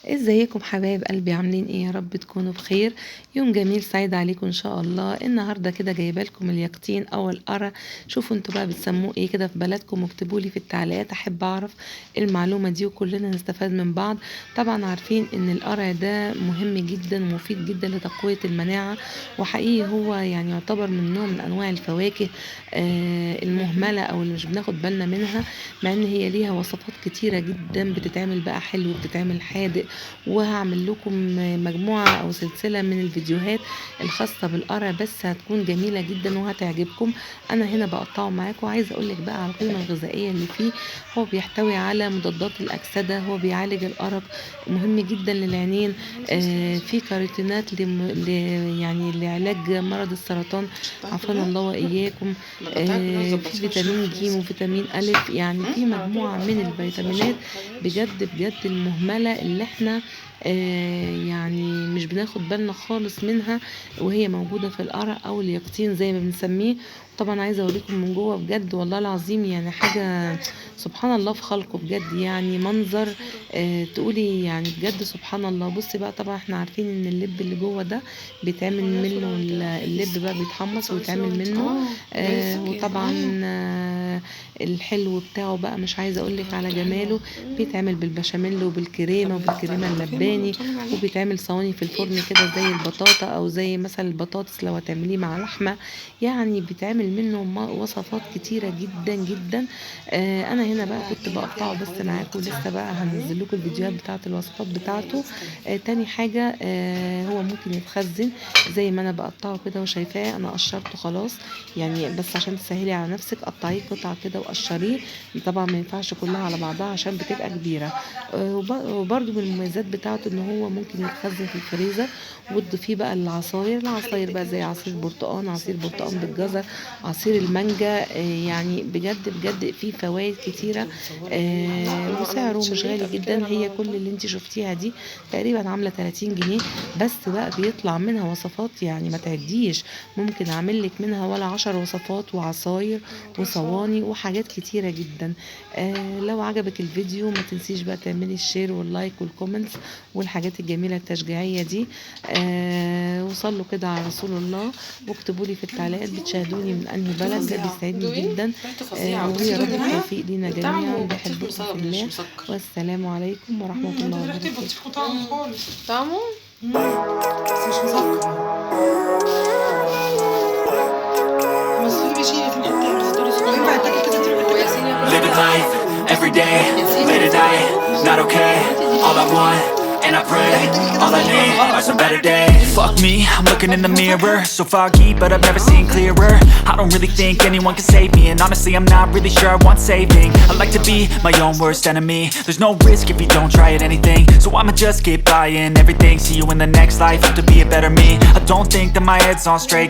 ازيكم حبايب قلبي؟ عاملين ايه؟ يا رب تكونوا بخير. يوم جميل سعيد عليكم ان شاء الله. النهارده كده جايبه لكم اليقطين او القرا. شوفوا انتوا بقى بتسموه ايه كده في بلدكم، واكتبوا لي في التعليقات، احب اعرف المعلومه دي وكلنا نستفاد من بعض. طبعا عارفين ان القرع ده مهم جدا ومفيد جدا لتقويه المناعه، وحقيقي هو يعني يعتبر من نوع من انواع الفواكه المهمله او اللي مش بناخد بالنا منها، مع ان هي ليها وصفات كتيره جدا، بتتعمل بقى حلو وبتتعمل حادق. وهعمل لكم مجموعة أو سلسلة من الفيديوهات الخاصة بالقرع، بس هتكون جميلة جدا وهتعجبكم. أنا هنا بقطعه معاكم، وعايزة أقولك بقى على القيمة الغذائية اللي فيه. هو بيحتوي على مضادات الأكسدة، هو بيعالج الأرق، مهم جدا للعينين. في كاروتينات يعني لعلاج مرض السرطان، عافانا الله وإياكم. في فيتامين ج وفيتامين ألف، يعني في مجموعة من الفيتامينات بجد بجد المهملة اللي احنا يعني مش بناخد بالنا خالص منها، وهي موجودة في القرع او اليقطين زي ما بنسميه. طبعا عايزة اوريكم من جوه بجد والله العظيم، يعني حاجة سبحان الله في خلقه بجد، يعني منظر تقولي يعني بجد سبحان الله. بصي بقى، طبعا احنا عارفين ان اللب اللي جوه ده بيتعمل منه، اللب بقى بيتحمص ويتعمل منه وطبعا الحلو بتاعه بقى مش عايزه اقولك على جماله. بيتعمل بالبشاميل وبالكريمه وبالكريمه اللباني، وبيتعمل صواني في الفرن كده زي البطاطا، او زي مثلا البطاطس لو هتعمليه مع لحمه. يعني بيتعمل منه وصفات كتيره جدا جدا. انا هنا بقى كنت بقطعه بس معاكم، لسه بقى هنزل لكم الفيديوهات بتاعه الوصفات بتاعته. تاني حاجه هو ممكن يتخزن زي ما انا بقطعه كده وشايفاه. انا قشرته خلاص يعني، بس عشان تسهلي على نفسك قطعيه قطع كده وقشريه. طبعا ما ينفعش كلها على بعضها عشان بتبقى كبيره. وبرده من المميزات بتاعته ان هو ممكن يتخزن في الفريزر، وتضيفيه بقى العصاير بقى زي عصير برتقان، عصير برتقان بالجزر، عصير المانجا. يعني بجد بجد فيه فوائد كتيره، وسعره مش غالي جدا. هي كل اللي انت شفتيها دي تقريبا عامله 30 جنيه، بس بقى بيطلع منها وصفات يعني ما تعديش. ممكن اعمل لك منها ولا 10 وصفات وعصاير وصواني وحاجات كتيره جدا. لو عجبك الفيديو ما تنسيش بقى تعملي الشير واللايك والكومنتس والحاجات الجميله التشجيعيه دي. وصلوا كده على رسول الله، واكتبوا لي في التعليقات بتشاهدوني من انهي بلد، ده بيسعدني جدا. ويا رب التوفيق لينا جميعا، بحبكم في الله، والسلام عليكم ورحمه الله وبركاته. طعمه بس مش مسكر. بس اللي بيشيل في الحته ينفع تاكل كده تروح Living life, every day, late at night, not okay. All I want, and I pray, all I need are some better days. Fuck me, I'm looking in the mirror, so foggy, but I've never seen clearer. I don't really think anyone can save me, and honestly I'm not really sure I want saving. I like to be my own worst enemy. There's no risk if you don't try at anything, so I'ma just keep buying everything. See you in the next life, have to be a better me. I don't think that my head's on straight.